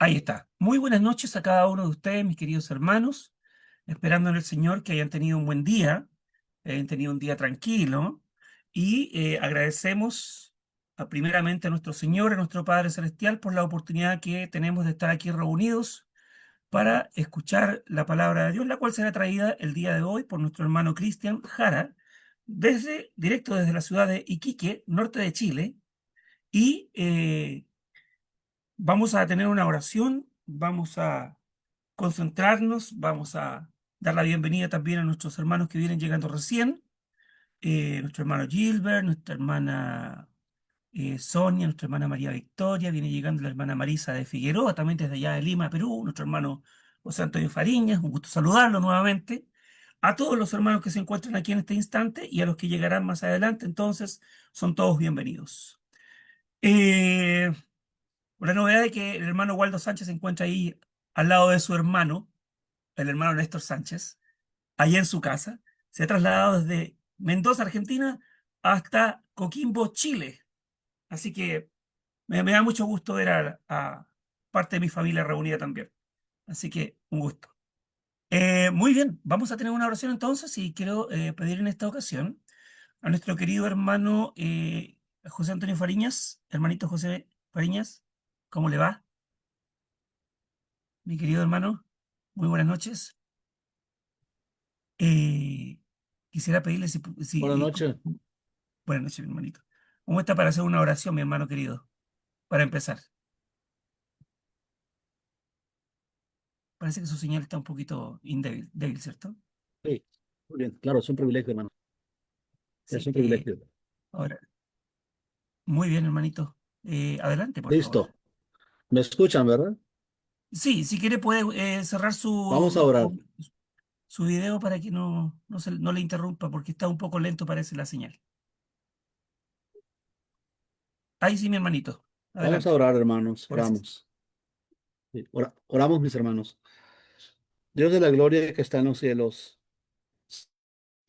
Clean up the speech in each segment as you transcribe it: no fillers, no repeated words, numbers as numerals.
Ahí está. Muy buenas noches a cada uno de ustedes, mis queridos hermanos. Esperando en el Señor que hayan tenido un buen día, hayan tenido un día tranquilo y agradecemos primeramente a nuestro Señor, a nuestro Padre Celestial, por la oportunidad que tenemos de estar aquí reunidos para escuchar la palabra de Dios, la cual será traída el día de hoy por nuestro hermano Cristian Jara, directo desde la ciudad de Iquique, norte de Chile, y vamos a tener una oración, vamos a concentrarnos, vamos a dar la bienvenida también a nuestros hermanos que vienen llegando recién, nuestro hermano Gilbert, nuestra hermana Sonia, nuestra hermana María Victoria, viene llegando la hermana Marisa de Figueroa, también desde allá de Lima, Perú, nuestro hermano José Antonio Fariñas, un gusto saludarlo nuevamente, a todos los hermanos que se encuentran aquí en este instante y a los que llegarán más adelante, entonces son todos bienvenidos. Eh, la novedad de que el hermano Waldo Sánchez se encuentra ahí al lado de su hermano, el hermano Néstor Sánchez, allá en su casa. Se ha trasladado desde Mendoza, Argentina, hasta Coquimbo, Chile. Así que me da mucho gusto ver a parte de mi familia reunida también. Así que un gusto. Muy bien, vamos a tener una oración entonces y quiero pedir en esta ocasión a nuestro querido hermano José Antonio Fariñas, hermanito José Fariñas, ¿cómo le va? Mi querido hermano, muy buenas noches. Eh, Quisiera pedirle Buenas noches. buenas noches, mi hermanito. ¿Cómo está para hacer una oración, mi hermano querido? Para empezar. Parece que su señal está un poquito débil, ¿cierto? Sí, muy bien. Claro, es un privilegio, hermano. Es Sí. un privilegio. Ahora, muy bien, hermanito. Adelante, por favor. Listo. ¿Me escuchan, verdad? Sí, si quiere puede cerrar Vamos a orar. su video para que no le interrumpa, porque está un poco lento, parece la señal. Ahí sí, mi hermanito. Vamos a Adelante. orar, hermanos. Gracias. Oramos. Sí, oramos, mis hermanos. Dios de la gloria que está en los cielos,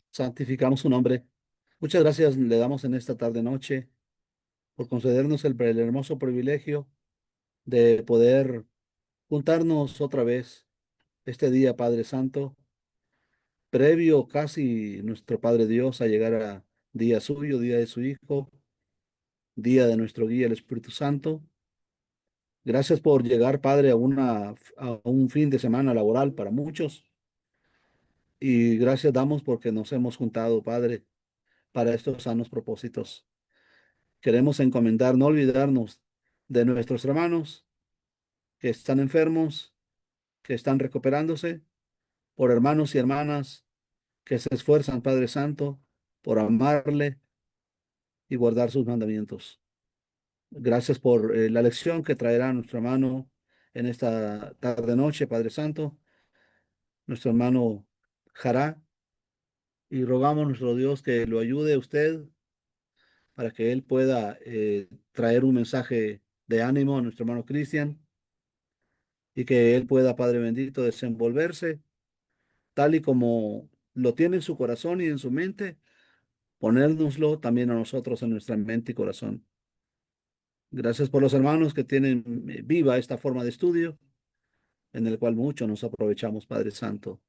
santificamos su nombre. Muchas gracias le damos en esta tarde noche por concedernos el hermoso privilegio de poder juntarnos otra vez este día, Padre Santo, previo casi nuestro Padre Dios a llegar a día suyo, día de su Hijo, día de nuestro guía, el Espíritu Santo. Gracias por llegar, Padre, a un fin de semana laboral para muchos. Y gracias damos porque nos hemos juntado, Padre, para estos sanos propósitos. Queremos encomendar, no olvidarnos de nuestros hermanos que están enfermos, que están recuperándose, por hermanos y hermanas que se esfuerzan, Padre Santo, por amarle y guardar sus mandamientos. Gracias por la lección que traerá nuestro hermano en esta tarde-noche, Padre Santo, nuestro hermano Jará, y rogamos a nuestro Dios que lo ayude a usted para que él pueda traer un mensaje de ánimo a nuestro hermano Cristian y que él pueda, Padre bendito, desenvolverse tal y como lo tiene en su corazón y en su mente, ponérnoslo también a nosotros en nuestra mente y corazón. Gracias por los hermanos que tienen viva esta forma de estudio, en el cual mucho nos aprovechamos, Padre Santo.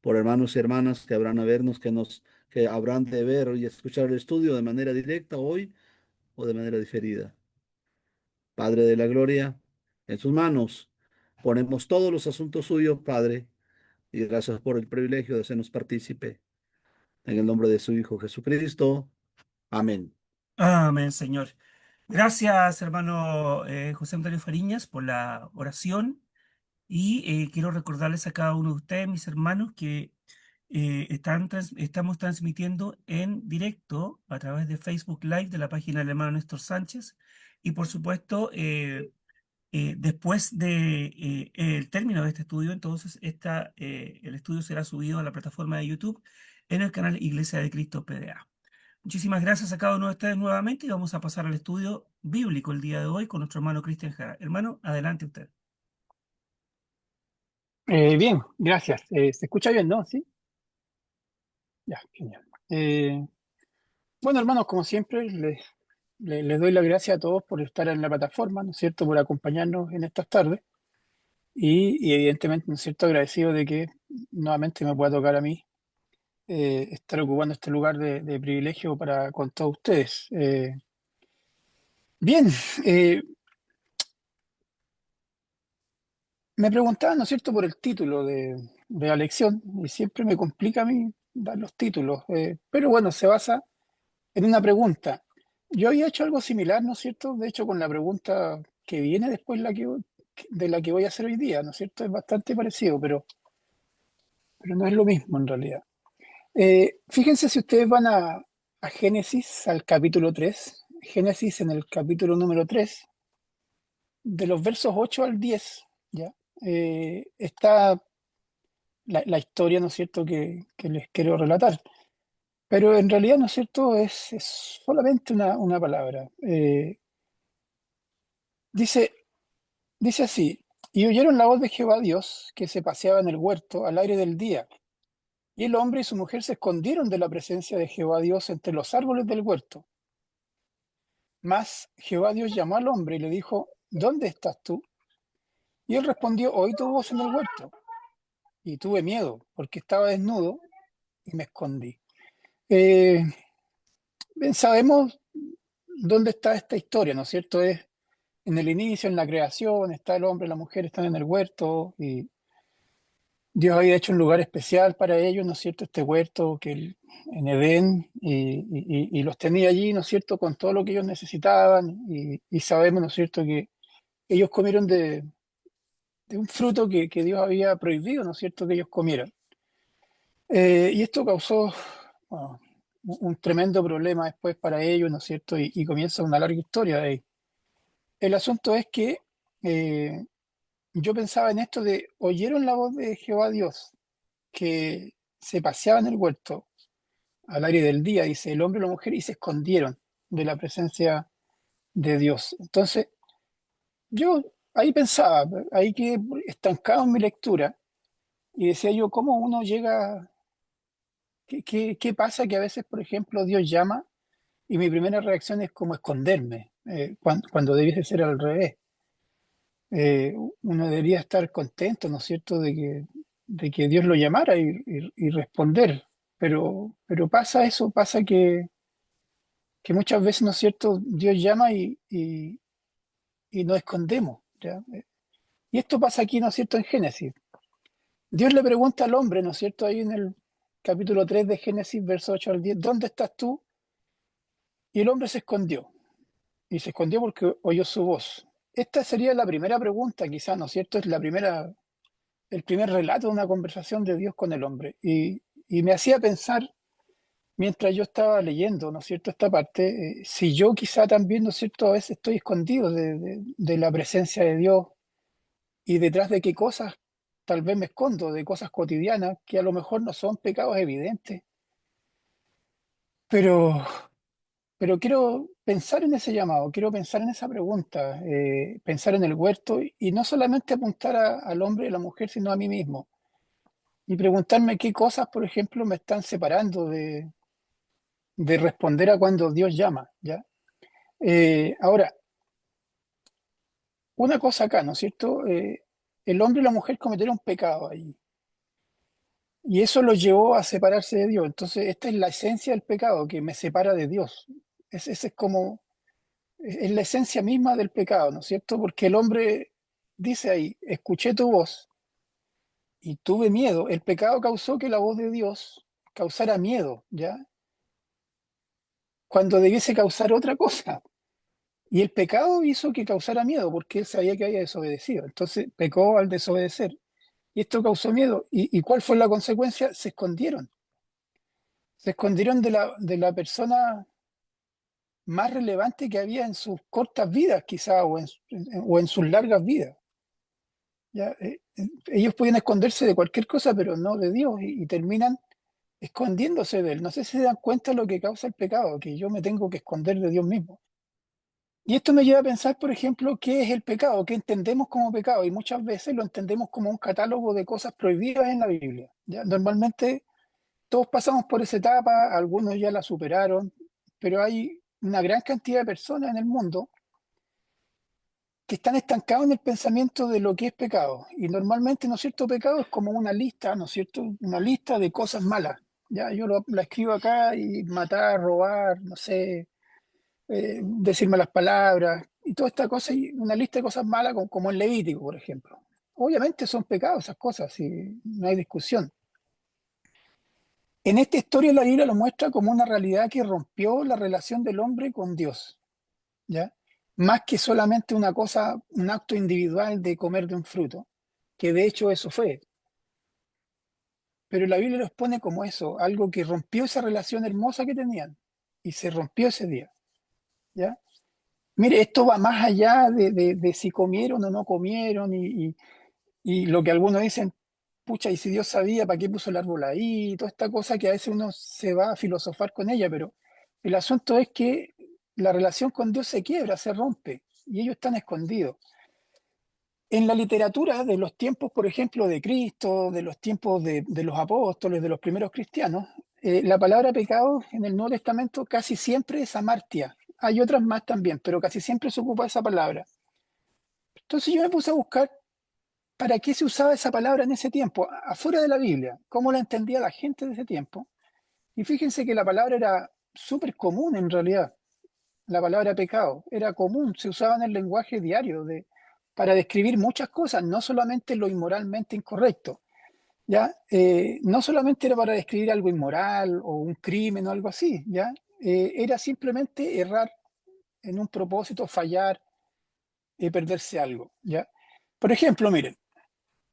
Por hermanos y hermanas que habrán a vernos, que habrán de ver y escuchar el estudio de manera directa hoy o de manera diferida. Padre de la gloria, en sus manos ponemos todos los asuntos suyos, Padre, y gracias por el privilegio de hacernos partícipe. En el nombre de su Hijo Jesucristo. Amén. Amén, Señor. Gracias, hermano José Antonio Fariñas, por la oración. Y quiero recordarles a cada uno de ustedes, mis hermanos, que estamos transmitiendo en directo a través de Facebook Live de la página del hermano Néstor Sánchez. Y por supuesto, después de el término de este estudio, entonces el estudio será subido a la plataforma de YouTube en el canal Iglesia de Cristo PDA. Muchísimas gracias a cada uno de ustedes nuevamente y vamos a pasar al estudio bíblico el día de hoy con nuestro hermano Cristian Jara. Hermano, adelante usted. Bien, gracias. ¿Se escucha bien, no? ¿Sí? Ya, genial. Bueno, hermanos, como siempre, les doy las gracias a todos por estar en la plataforma, ¿no es cierto?, por acompañarnos en estas tardes. y evidentemente, ¿no es cierto?, agradecido de que nuevamente me pueda tocar a mí estar ocupando este lugar de privilegio para con todos ustedes. Bien, me preguntaban, ¿no es cierto?, por el título de la lección, y siempre me complica a mí dar los títulos, pero bueno, se basa en una pregunta. Yo había hecho algo similar, ¿no es cierto? De hecho, con la pregunta que viene después de la que voy a hacer hoy día, ¿no es cierto? Es bastante parecido, pero no es lo mismo en realidad. Fíjense si ustedes van a Génesis, al capítulo 3, Génesis en el capítulo número 3, de los versos 8 al 10, ¿ya? Está la historia, ¿no es cierto?, que les quiero relatar. Pero en realidad, ¿no es cierto?, es solamente una palabra. Dice, dice así, y oyeron la voz de Jehová Dios, que se paseaba en el huerto al aire del día. Y el hombre y su mujer se escondieron de la presencia de Jehová Dios entre los árboles del huerto. Mas Jehová Dios llamó al hombre y le dijo, ¿dónde estás tú? Y él respondió, oí tu voz en el huerto, y tuve miedo, porque estaba desnudo, y me escondí. Eh, Bien, sabemos dónde está esta historia, ¿no es cierto? Es en el inicio, en la creación, está el hombre y la mujer, están en el huerto, y Dios había hecho un lugar especial para ellos, ¿no es cierto? Este huerto en Edén, y los tenía allí, ¿no es cierto? Con todo lo que ellos necesitaban, y sabemos, ¿no es cierto?, que ellos comieron de un fruto que Dios había prohibido, ¿no es cierto?, que ellos comieran. Y esto causó, bueno, un tremendo problema después para ellos, ¿no es cierto? Y comienza una larga historia de ahí. El asunto es que eh, yo pensaba en esto de, oyeron la voz de Jehová Dios, que se paseaba en el huerto al aire del día, dice el hombre y la mujer, y se escondieron de la presencia de Dios. Entonces, yo ahí pensaba, ahí quedé estancado en mi lectura, y decía yo, ¿cómo uno llega? ¿Qué pasa? Que a veces, por ejemplo, Dios llama y mi primera reacción es como esconderme, cuando debiese ser al revés. Uno debería estar contento, ¿no es cierto?, de que Dios lo llamara y responder. Pero pasa eso, pasa que muchas veces, ¿no es cierto?, Dios llama y nos escondemos, ¿ya? Y esto pasa aquí, ¿no es cierto?, en Génesis. Dios le pregunta al hombre, ¿no es cierto?, ahí en el capítulo 3 de Génesis, verso 8 al 10, ¿dónde estás tú? Y el hombre se escondió. Y se escondió porque oyó su voz. Esta sería la primera pregunta, quizás, ¿no es cierto? Es el primer relato de una conversación de Dios con el hombre. Y me hacía pensar, mientras yo estaba leyendo, ¿no es cierto?, esta parte, si yo quizá también, ¿no es cierto?, a veces estoy escondido de la presencia de Dios, y detrás de qué cosas tal vez me escondo, de cosas cotidianas que a lo mejor no son pecados evidentes, pero Pero quiero pensar en ese llamado, quiero pensar en esa pregunta, pensar en el huerto y no solamente apuntar al hombre y a la mujer, sino a mí mismo. Y preguntarme qué cosas, por ejemplo, me están separando de responder a cuando Dios llama, ¿ya? Ahora, una cosa acá, ¿no es cierto? El hombre y la mujer cometieron pecado ahí. Y eso los llevó a separarse de Dios. Entonces, esta es la esencia del pecado, que me separa de Dios. Ese es como es la esencia misma del pecado, ¿no es cierto? Porque el hombre dice ahí, escuché tu voz y tuve miedo. El pecado causó que la voz de Dios causara miedo, ¿ya? Cuando debiese causar otra cosa. Y el pecado hizo que causara miedo porque él sabía que había desobedecido. Entonces pecó al desobedecer. Y esto causó miedo. ¿Y cuál fue la consecuencia? Se escondieron. Se escondieron de la persona más relevante que había en sus cortas vidas, quizá, o en sus largas vidas. ¿Ya? Ellos pueden esconderse de cualquier cosa, pero no de Dios, y terminan escondiéndose de Él. No sé si se dan cuenta lo que causa el pecado, que yo me tengo que esconder de Dios mismo. Y esto me lleva a pensar, por ejemplo, qué es el pecado, qué entendemos como pecado, y muchas veces lo entendemos como un catálogo de cosas prohibidas en la Biblia. ¿Ya? Normalmente todos pasamos por esa etapa, algunos ya la superaron, pero hay una gran cantidad de personas en el mundo que están estancados en el pensamiento de lo que es pecado. Y normalmente, ¿no es cierto?, pecado es como una lista, ¿no es cierto?, una lista de cosas malas. Ya, yo la escribo acá y matar, robar, no sé, decir malas palabras y toda esta cosa, y una lista de cosas malas como el Levítico, por ejemplo. Obviamente son pecados esas cosas, y no hay discusión. En esta historia la Biblia lo muestra como una realidad que rompió la relación del hombre con Dios, ¿ya? Más que solamente una cosa, un acto individual de comer de un fruto, que de hecho eso fue. Pero la Biblia lo expone como eso, algo que rompió esa relación hermosa que tenían, y se rompió ese día, ¿ya? Mire, esto va más allá de si comieron o no comieron, y lo que algunos dicen, pucha, y si Dios sabía, ¿para qué puso el árbol ahí? Y toda esta cosa que a veces uno se va a filosofar con ella, pero el asunto es que la relación con Dios se quiebra, se rompe, y ellos están escondidos. En la literatura de los tiempos, por ejemplo, de Cristo, de los tiempos de los apóstoles, de los primeros cristianos, la palabra pecado en el Nuevo Testamento casi siempre es amartia. Hay otras más también, pero casi siempre se ocupa esa palabra. Entonces yo me puse a buscar para qué se usaba esa palabra en ese tiempo, afuera de la Biblia, cómo la entendía la gente de ese tiempo. Y fíjense que la palabra era súper común en realidad. La palabra pecado era común, se usaba en el lenguaje diario para describir muchas cosas, no solamente lo inmoralmente incorrecto. ¿Ya? No solamente era para describir algo inmoral o un crimen o algo así, ¿ya? Era simplemente errar en un propósito, fallar, perderse algo, ¿ya? Por ejemplo, miren,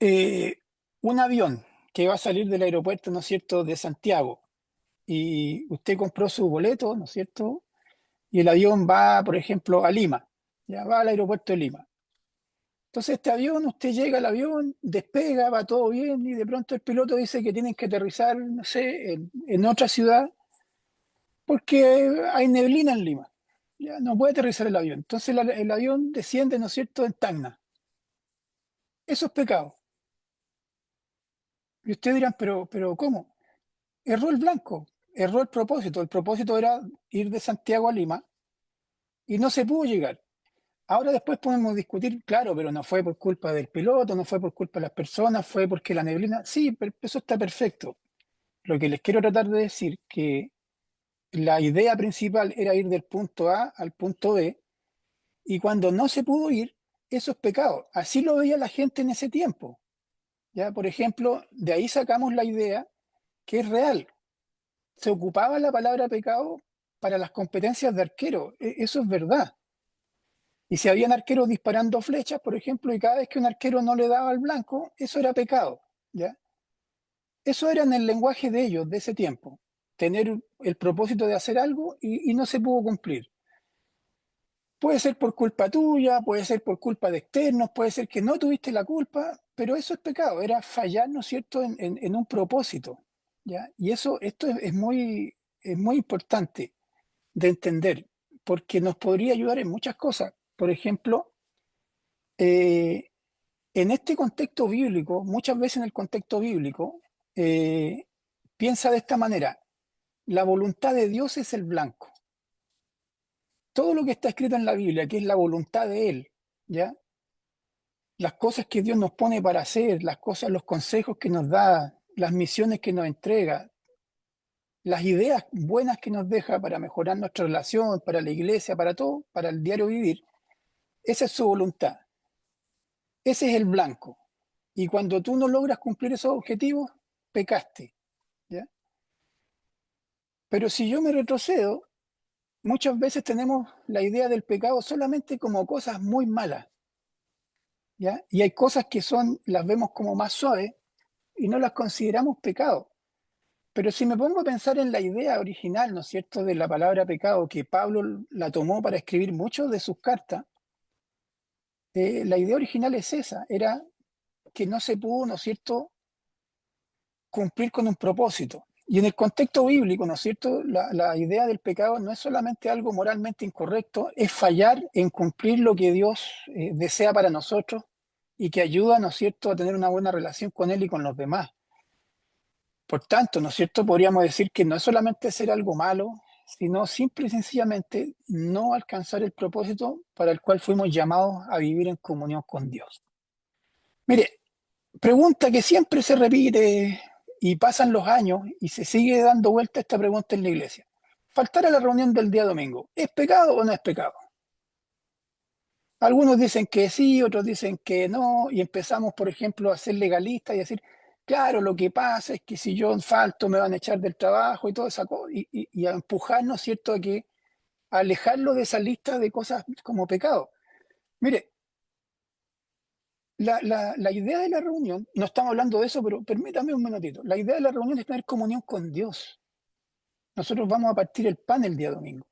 eh, un avión que va a salir del aeropuerto, ¿no es cierto?, de Santiago, y usted compró su boleto, ¿no es cierto?, y el avión va, por ejemplo, a Lima, ya va al aeropuerto de Lima. Entonces este avión, usted llega al avión, despega, va todo bien, y de pronto el piloto dice que tienen que aterrizar, no sé, en otra ciudad, porque hay neblina en Lima. Ya no puede aterrizar el avión. Entonces el avión desciende, ¿no es cierto?, en Tacna. Eso es pecado. Y ustedes dirán, pero ¿cómo? Erró el blanco, erró el propósito. El propósito era ir de Santiago a Lima y no se pudo llegar. Ahora después podemos discutir, claro, pero no fue por culpa del piloto, no fue por culpa de las personas, fue porque la neblina. Sí, pero eso está perfecto. Lo que les quiero tratar de decir que la idea principal era ir del punto A al punto B, y cuando no se pudo ir, eso es pecado. Así lo veía la gente en ese tiempo. ¿Ya? Por ejemplo, de ahí sacamos la idea que es real. Se ocupaba la palabra pecado para las competencias de arquero. Eso es verdad. Y si habían arqueros disparando flechas, por ejemplo, y cada vez que un arquero no le daba al blanco, eso era pecado. ¿Ya? Eso era en el lenguaje de ellos, de ese tiempo. Tener el propósito de hacer algo y no se pudo cumplir. Puede ser por culpa tuya, puede ser por culpa de externos, puede ser que no tuviste la culpa, pero eso es pecado, era fallar, ¿no es cierto?, en un propósito, ¿ya? Y esto es muy importante de entender, porque nos podría ayudar en muchas cosas. Por ejemplo, eh, en este contexto bíblico, muchas veces en el contexto bíblico, eh, piensa de esta manera: la voluntad de Dios es el blanco. Todo lo que está escrito en la Biblia, que es la voluntad de Él, ¿ya? Las cosas que Dios nos pone para hacer, las cosas, los consejos que nos da, las misiones que nos entrega, las ideas buenas que nos deja para mejorar nuestra relación, para la iglesia, para todo, para el diario vivir, esa es su voluntad. Ese es el blanco. Y cuando tú no logras cumplir esos objetivos, pecaste, ¿ya? Pero si yo me retrocedo, muchas veces tenemos la idea del pecado solamente como cosas muy malas, ¿ya? Y hay cosas que las vemos como más suaves y no las consideramos pecado. Pero si me pongo a pensar en la idea original, ¿no es cierto?, de la palabra pecado, que Pablo la tomó para escribir muchas de sus cartas, la idea original es esa, era que no se pudo, ¿no es cierto?, cumplir con un propósito. Y en el contexto bíblico, ¿no es cierto?, la idea del pecado no es solamente algo moralmente incorrecto, es fallar en cumplir lo que Dios desea para nosotros y que ayuda, ¿no es cierto?, a tener una buena relación con Él y con los demás. Por tanto, ¿no es cierto?, podríamos decir que no es solamente hacer algo malo, sino simple y sencillamente no alcanzar el propósito para el cual fuimos llamados a vivir en comunión con Dios. Mire, pregunta que siempre se repite y pasan los años y se sigue dando vuelta esta pregunta en la iglesia. Faltar a la reunión del día domingo, ¿es pecado o no es pecado? Algunos dicen que sí, otros dicen que no, y empezamos, por ejemplo, a ser legalistas y decir, claro, lo que pasa es que si yo falto me van a echar del trabajo y todo esa cosa, y a empujarnos, ¿cierto?, a alejarlo de esa lista de cosas como pecado. Mire, la idea de la reunión, no estamos hablando de eso, pero permítame un minutito, la idea de la reunión es tener comunión con Dios. Nosotros vamos a partir el pan el día domingo.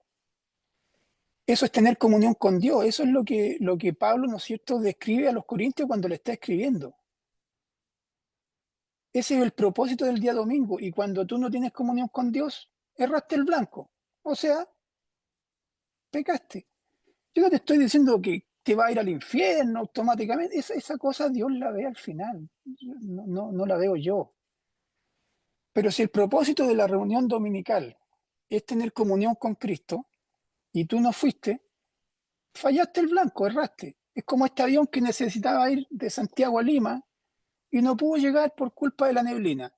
Eso es tener comunión con Dios. Eso es lo que Pablo, ¿no es cierto?, describe a los corintios cuando le está escribiendo. Ese es el propósito del día domingo. Y cuando tú no tienes comunión con Dios, erraste el blanco. O sea, pecaste. Yo no te estoy diciendo que te va a ir al infierno automáticamente. Esa cosa Dios la ve al final. No la veo yo. Pero si el propósito de la reunión dominical es tener comunión con Cristo y tú no fuiste, fallaste el blanco, erraste. Es como este avión que necesitaba ir de Santiago a Lima y no pudo llegar por culpa de la neblina.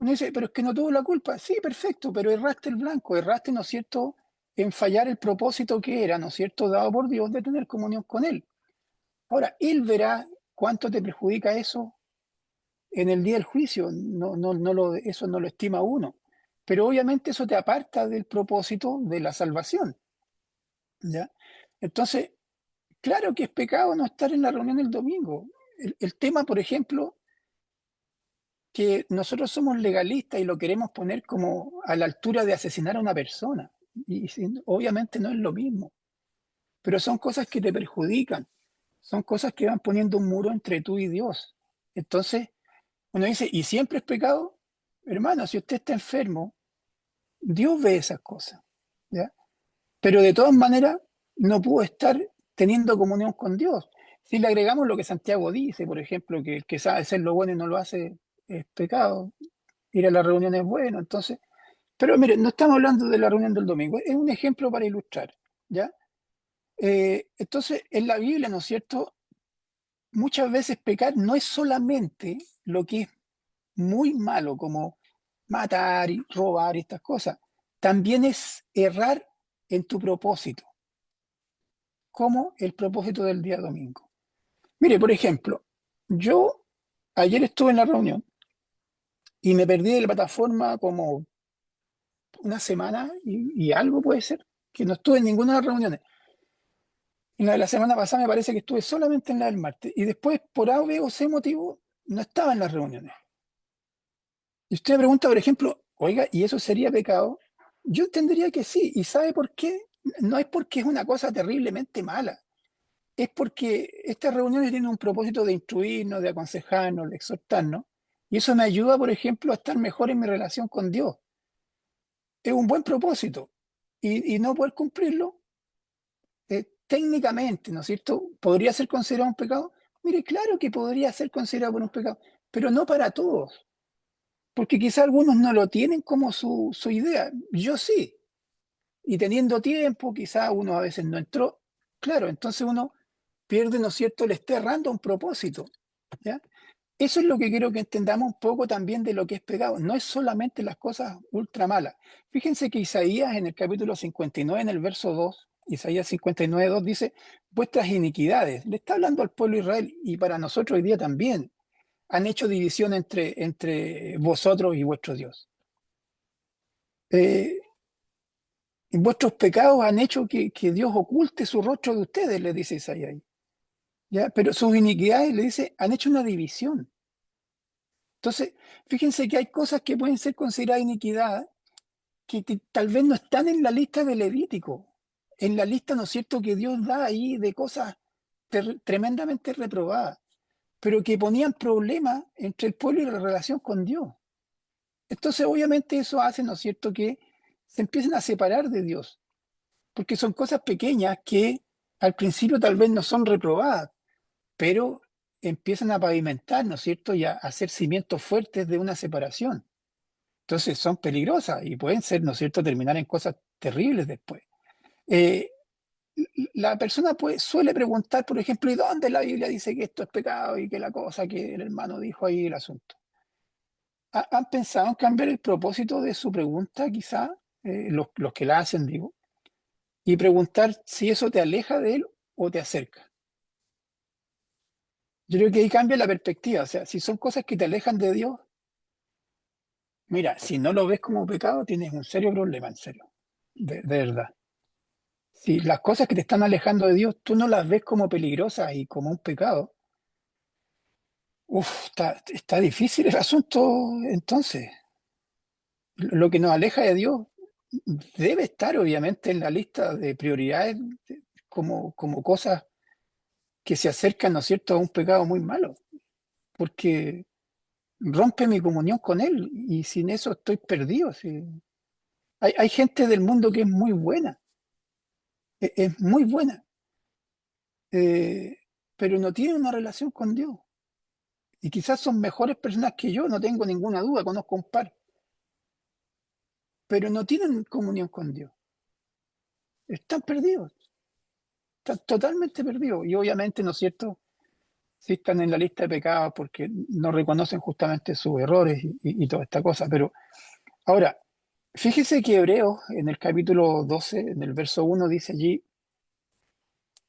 Uno dice, pero es que no tuvo la culpa. Sí, perfecto, pero erraste el blanco, erraste, ¿no es cierto?, en fallar el propósito que era, ¿no es cierto?, dado por Dios de tener comunión con Él. Ahora, Él verá cuánto te perjudica eso en el día del juicio. Eso no lo estima uno. Pero obviamente eso te aparta del propósito de la salvación. ¿Ya? Entonces, claro que es pecado no estar en la reunión el domingo. El tema, por ejemplo, que nosotros somos legalistas y lo queremos poner como a la altura de asesinar a una persona. Y obviamente no es lo mismo. Pero son cosas que te perjudican. Son cosas que van poniendo un muro entre tú y Dios. Entonces, uno dice, ¿y siempre es pecado? Hermano, si usted está enfermo, Dios ve esas cosas. ¿Ya? Pero de todas maneras, no pudo estar teniendo comunión con Dios. Si le agregamos lo que Santiago dice, por ejemplo, que el que sabe hacer lo bueno y no lo hace es pecado, ir a la reunión es bueno, entonces. Pero mire, no estamos hablando de la reunión del domingo, es un ejemplo para ilustrar, ¿ya? Entonces, en la Biblia, ¿no es cierto?, muchas veces pecar no es solamente lo que es muy malo, como matar y robar y estas cosas, también es errar en tu propósito, como el propósito del día domingo. Mire, por ejemplo, yo ayer estuve en la reunión y me perdí de la plataforma como una semana y algo puede ser, que no estuve en ninguna de las reuniones. En la de la semana pasada me parece que estuve solamente en la del martes y después, por A o B o C motivo, no estaba en las reuniones. Y usted me pregunta, por ejemplo, oiga, ¿y eso sería pecado? Yo entendería que sí. ¿Y sabe por qué? No es porque es una cosa terriblemente mala. Es porque estas reuniones tienen un propósito de instruirnos, de aconsejarnos, de exhortarnos. Y eso me ayuda, por ejemplo, a estar mejor en mi relación con Dios. Es un buen propósito. Y no poder cumplirlo, técnicamente, ¿no es cierto?, ¿podría ser considerado un pecado? Mire, claro que podría ser considerado por un pecado, pero no para todos. Porque quizá algunos no lo tienen como su idea. Yo sí. Y teniendo tiempo, quizá uno a veces no entró. Claro, entonces uno pierde, ¿no es cierto?, le está errando a un propósito. ¿Ya? Eso es lo que quiero que entendamos un poco también de lo que es pecado. No es solamente las cosas ultra malas. Fíjense que Isaías en el capítulo 59, en el verso 2, Isaías 59, 2 dice, vuestras iniquidades. Le está hablando al pueblo de Israel y para nosotros hoy día también. Han hecho división entre vosotros y vuestro Dios. Eh, Vuestros pecados han hecho que Dios oculte su rostro de ustedes, le dice Isaías. ¿Ya? Pero sus iniquidades, le dice, han hecho una división. Entonces, fíjense que hay cosas que pueden ser consideradas iniquidad que tal vez no están en la lista de Levítico, en la lista, ¿no es cierto?, que Dios da ahí de cosas tremendamente reprobadas, pero que ponían problemas entre el pueblo y la relación con Dios. Entonces, obviamente eso hace, ¿no es cierto?, que se empiecen a separar de Dios, porque son cosas pequeñas que al principio tal vez no son reprobadas, pero empiezan a pavimentar, ¿no es cierto?, y a hacer cimientos fuertes de una separación. Entonces son peligrosas y pueden ser, ¿no es cierto?, terminar en cosas terribles después. Eh, la persona suele preguntar, por ejemplo, ¿y dónde la Biblia dice que esto es pecado y que la cosa que el hermano dijo ahí, el asunto? ¿Han pensado en cambiar el propósito de su pregunta, quizá? Los que la hacen, digo, y preguntar si eso te aleja de él o te acerca. Yo creo que ahí cambia la perspectiva. O sea, si son cosas que te alejan de Dios, mira, si no lo ves como pecado, tienes un serio problema, en serio, de verdad. Si las cosas que te están alejando de Dios, tú no las ves como peligrosas y como un pecado, está difícil el asunto entonces. Lo que nos aleja de Dios debe estar obviamente en la lista de prioridades como cosas que se acercan, ¿no es cierto?, a un pecado muy malo, porque rompe mi comunión con Él y sin eso estoy perdido. ¿Sí? Hay gente del mundo que es muy buena, es muy buena, eh, pero no tiene una relación con Dios. Y quizás son mejores personas que yo, no tengo ninguna duda, conozco un par, pero no tienen comunión con Dios. Están perdidos, están totalmente perdidos. Y obviamente, ¿no es cierto?, sí están en la lista de pecados porque no reconocen justamente sus errores y toda esta cosa. Pero ahora, fíjese que Hebreos, en el capítulo 12, en el verso 1, dice allí,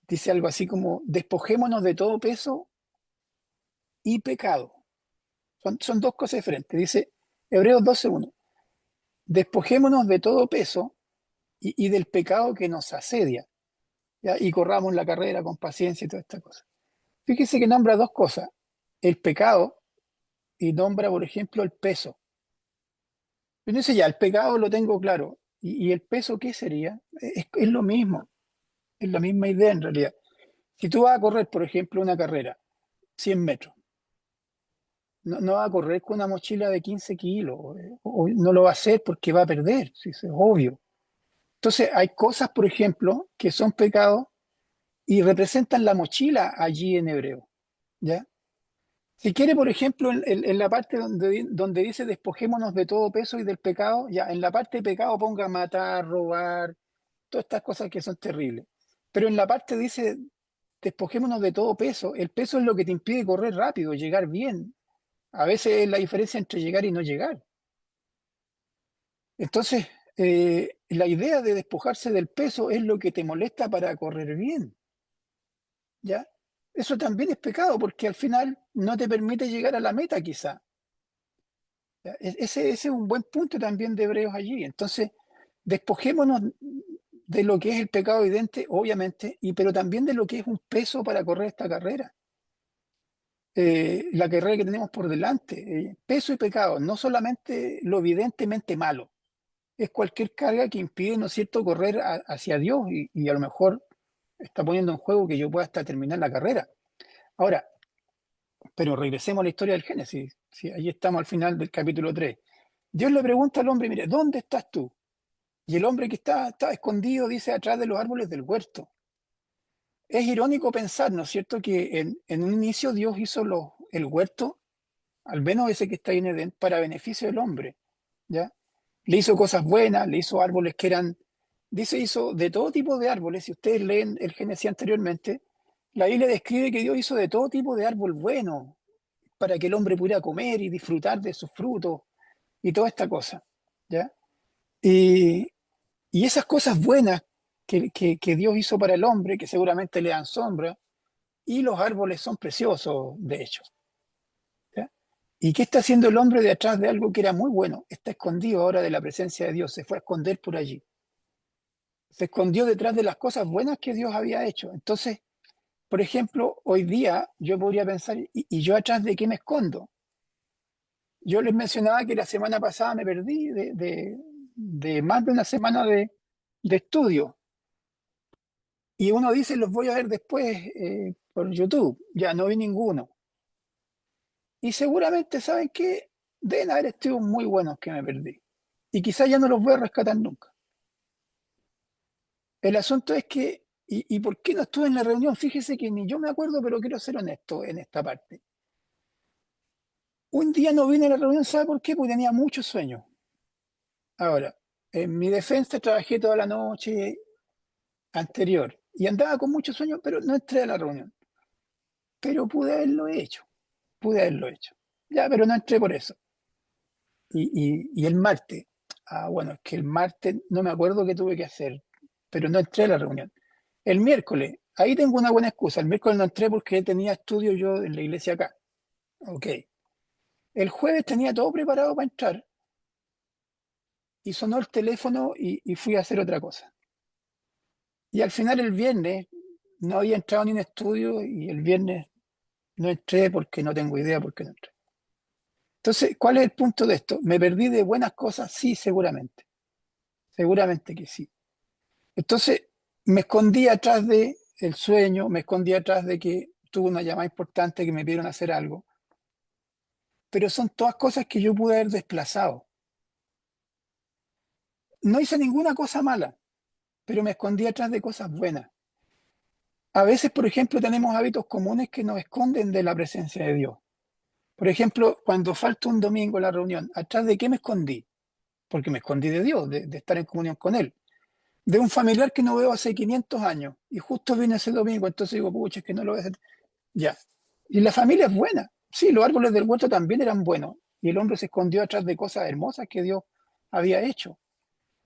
dice algo así como, despojémonos de todo peso y pecado. Son dos cosas diferentes. Dice Hebreos 12:1, despojémonos de todo peso y del pecado que nos asedia, ¿ya? Y corramos la carrera con paciencia y toda esta cosa. Fíjese que nombra dos cosas, el pecado y nombra, por ejemplo, el peso. Pero dice ya, el pecado lo tengo claro. ¿Y el peso qué sería? Es lo mismo, es la misma idea en realidad. Si tú vas a correr, por ejemplo, una carrera, 100 metros, no va a correr con una mochila de 15 kilos, o no lo va a hacer porque va a perder, sí, eso es obvio. Entonces, hay cosas, por ejemplo, que son pecados y representan la mochila allí en hebreo, ¿ya? Si quiere, por ejemplo, en la parte donde dice despojémonos de todo peso y del pecado, ya en la parte de pecado ponga matar, robar, todas estas cosas que son terribles. Pero en la parte dice despojémonos de todo peso. El peso es lo que te impide correr rápido, llegar bien. A veces es la diferencia entre llegar y no llegar. Entonces, la idea de despojarse del peso es lo que te molesta para correr bien, ¿ya? Eso también es pecado porque al final no te permite llegar a la meta quizá. ¿Ya? Ese es un buen punto también de Hebreos allí. Entonces, despojémonos de lo que es el pecado evidente, obviamente, pero también de lo que es un peso para correr esta carrera. La carrera que tenemos por delante, peso y pecado, no solamente lo evidentemente malo, es cualquier carga que impide, ¿no es cierto?, correr hacia Dios y a lo mejor está poniendo en juego que yo pueda hasta terminar la carrera. Ahora, pero regresemos a la historia del Génesis. Sí, ahí estamos al final del capítulo 3. Dios le pregunta al hombre, mire, ¿dónde estás tú? Y el hombre que está escondido, dice, atrás de los árboles del huerto. Es irónico pensar, ¿no es cierto?, que en un inicio Dios hizo el huerto, al menos ese que está ahí en Edén, para beneficio del hombre, ¿ya? Le hizo cosas buenas, le hizo árboles que eran, dice, hizo de todo tipo de árboles. Si ustedes leen el Génesis anteriormente, la Biblia describe que Dios hizo de todo tipo de árbol bueno para que el hombre pudiera comer y disfrutar de sus frutos y toda esta cosa, ¿ya? Y, y esas cosas buenas que Dios hizo para el hombre, que seguramente le dan sombra, y los árboles son preciosos, de hecho, ¿ya? ¿Y qué está haciendo el hombre detrás de algo que era muy bueno? Está escondido ahora de la presencia de Dios, se fue a esconder por allí. Se escondió detrás de las cosas buenas que Dios había hecho. Entonces, por ejemplo, hoy día yo podría pensar, ¿y yo atrás de qué me escondo? Yo les mencionaba que la semana pasada me perdí de más de una semana de estudio. Y uno dice, los voy a ver después por YouTube. Ya no vi ninguno. Y seguramente, ¿saben qué? Deben haber estudios muy buenos que me perdí. Y quizás ya no los voy a rescatar nunca. El asunto es que, ¿y por qué no estuve en la reunión? Fíjese que ni yo me acuerdo, pero quiero ser honesto en esta parte. Un día no vine a la reunión, ¿sabe por qué? Porque tenía mucho sueño. Ahora, En mi defensa trabajé toda la noche anterior y andaba con mucho sueño, pero no entré a la reunión. Pero pude haberlo hecho. Ya, pero no entré por eso. Y el martes, bueno, es que el martes no me acuerdo qué tuve que hacer, pero no entré a la reunión. El miércoles, ahí tengo una buena excusa. El miércoles no entré porque tenía estudio yo en la iglesia acá. Ok. El jueves tenía todo preparado para entrar y sonó el teléfono y fui a hacer otra cosa. Y al final el viernes no había entrado ni en estudio y el viernes no entré porque no tengo idea por qué no entré. Entonces, ¿cuál es el punto de esto? ¿Me perdí de buenas cosas? Sí, seguramente. Seguramente que sí. Entonces, me escondí atrás de el sueño, me escondí atrás de que tuve una llamada importante que me pidieron hacer algo, pero son todas cosas que yo pude haber desplazado. No hice ninguna cosa mala, pero me escondí atrás de cosas buenas. A veces, por ejemplo, tenemos hábitos comunes que nos esconden de la presencia de Dios. Por ejemplo, cuando falta un domingo en la reunión, ¿atrás de qué me escondí? Porque me escondí de Dios, de estar en comunión con Él. De un familiar que no veo hace 500 años y justo viene ese domingo, entonces digo, pucha, es que no lo veo. Ya. Y la familia es buena. Sí, los árboles del huerto también eran buenos. Y el hombre se escondió atrás de cosas hermosas que Dios había hecho.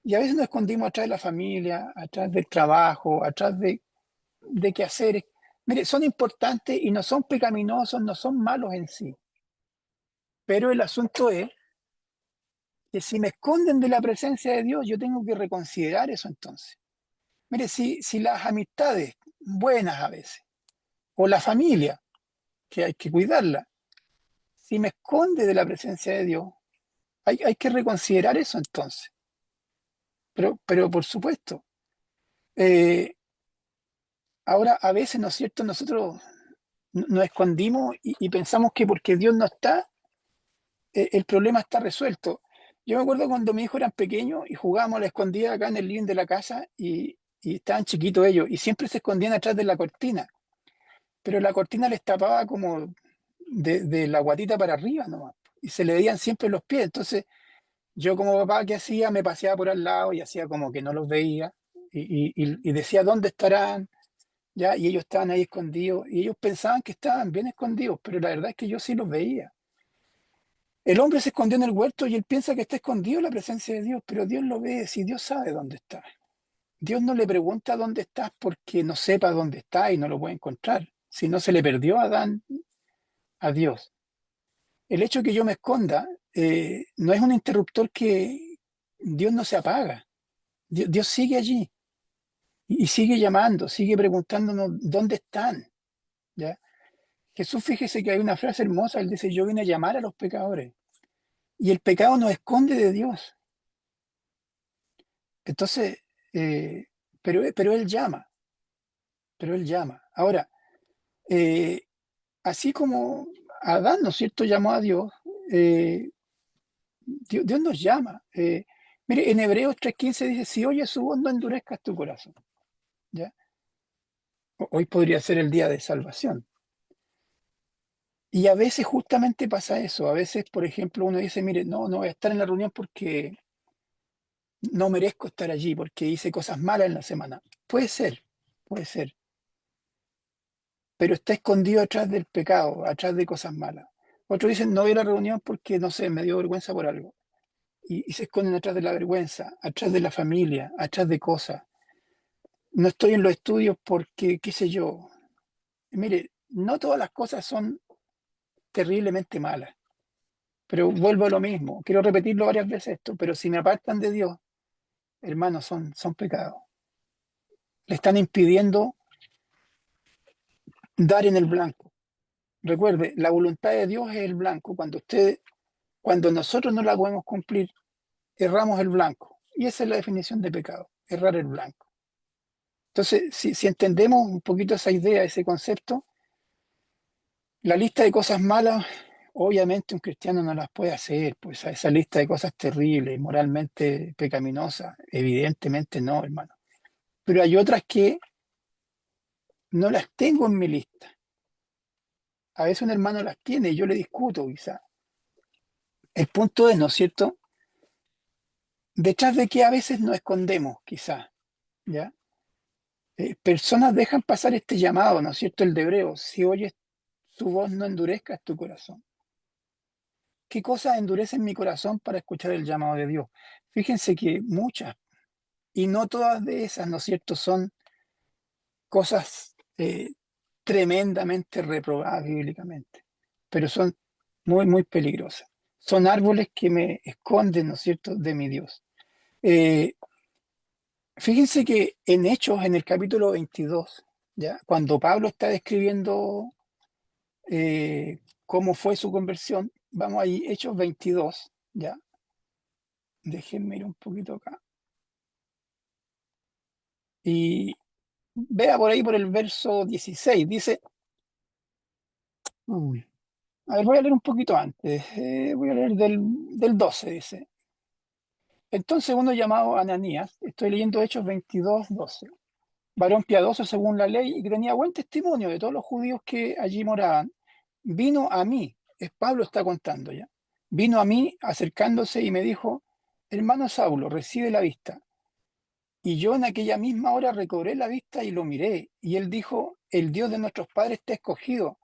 Y a veces nos escondimos atrás de la familia, atrás del trabajo, atrás de quehaceres. Mire, son importantes y no son pecaminosos, no son malos en sí. Pero el asunto es que si me esconden de la presencia de Dios, yo tengo que reconsiderar eso entonces. Mire, si las amistades buenas a veces, o la familia, que hay que cuidarla, si me esconde de la presencia de Dios, hay que reconsiderar eso entonces. Pero por supuesto, eh, ahora a veces, ¿no es cierto? Nosotros nos escondimos y pensamos que porque Dios no está, el problema está resuelto. Yo me acuerdo cuando mis hijos eran pequeños y jugábamos a la escondida acá en el living de la casa y estaban chiquitos ellos y siempre se escondían atrás de la cortina, pero la cortina les tapaba como de la guatita para arriba nomás y se le veían siempre los pies. Entonces yo como papá, ¿qué hacía? Me paseaba por al lado y hacía como que no los veía y decía, ¿dónde estarán? ¿Ya? Y ellos estaban ahí escondidos y ellos pensaban que estaban bien escondidos, pero la verdad es que yo sí los veía. El hombre se escondió en el huerto y él piensa que está escondido en la presencia de Dios, pero Dios lo ve, si Dios sabe dónde está. Dios no le pregunta dónde estás porque no sepa dónde está y no lo puede encontrar. Si no se le perdió a Adán a Dios. El hecho de que yo me esconda no es un interruptor que Dios no se apaga. Dios sigue allí y sigue llamando, sigue preguntándonos dónde están. ¿Ya? Jesús, fíjese que hay una frase hermosa, él dice, yo vine a llamar a los pecadores. Y el pecado nos esconde de Dios. Entonces, eh, pero Él llama, pero Él llama. Ahora, eh, así como Adán, ¿no es cierto?, llamó a Dios, eh, Dios nos llama. Mire, en Hebreos 3:15 dice, si oyes su voz, no endurezcas tu corazón. ¿Ya? Hoy podría ser el día de salvación. Y a veces justamente pasa eso. A veces, por ejemplo, uno dice, mire, no voy a estar en la reunión porque no merezco estar allí, porque hice cosas malas en la semana. Puede ser, pero está escondido atrás del pecado, atrás de cosas malas. Otros dicen, no voy a la reunión porque, no sé, me dio vergüenza por algo. Y se esconden atrás de la vergüenza, atrás de la familia, atrás de cosas. No estoy en los estudios porque, qué sé yo. Mire, no todas las cosas son terriblemente malas. Pero vuelvo a lo mismo, quiero repetirlo varias veces esto, pero si me apartan de Dios, hermanos, son pecados. Le están impidiendo dar en el blanco. Recuerde, la voluntad de Dios es el blanco. Cuando nosotros no la podemos cumplir, erramos el blanco. Y esa es la definición de pecado, errar el blanco. Entonces, si entendemos un poquito esa idea, ese concepto, la lista de cosas malas, obviamente un cristiano no las puede hacer, pues a esa lista de cosas terribles, moralmente pecaminosas, evidentemente no, hermano. Pero hay otras que no las tengo en mi lista. A veces un hermano las tiene y yo le discuto, quizá. El punto es, ¿no es cierto?, detrás de que a veces nos escondemos, quizás, ¿ya? Personas dejan pasar este llamado, ¿no es cierto? El de Hebreo, si oyes su voz, no endurezcas tu corazón. ¿Qué cosas endurecen mi corazón para escuchar el llamado de Dios? Fíjense que muchas, y no todas de esas, ¿no es cierto?, son cosas tremendamente reprobadas bíblicamente, pero son muy, muy peligrosas. Son árboles que me esconden, ¿no es cierto?, de mi Dios. Eh, Fíjense que en Hechos, en el capítulo 22, ¿ya? Cuando Pablo está describiendo cómo fue su conversión, vamos ahí, Hechos 22, ¿ya? Déjenme ir un poquito acá. Y vea por ahí por el verso 16, dice, a ver, voy a leer un poquito antes, voy a leer del 12, dice. Entonces uno llamado Ananías, estoy leyendo Hechos 22, 12, varón piadoso según la ley y que tenía buen testimonio de todos los judíos que allí moraban, vino a mí, es Pablo está contando ya, vino a mí acercándose y me dijo, hermano Saulo, recibe la vista. Y yo en aquella misma hora recobré la vista y lo miré, y él dijo, el Dios de nuestros padres te ha escogido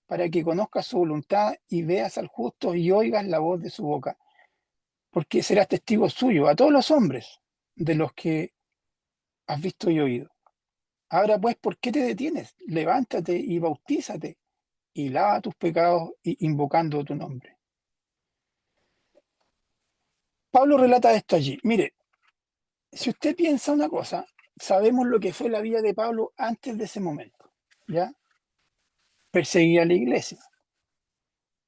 para que conozcas su voluntad y veas al justo y oigas la voz de su boca, porque serás testigo suyo a todos los hombres de los que has visto y oído. Ahora pues, ¿por qué te detienes? Levántate y bautízate y lava tus pecados invocando tu nombre. Pablo relata esto allí. Mire, si usted piensa una cosa, sabemos lo que fue la vida de Pablo antes de ese momento, ¿ya? Perseguía a la iglesia.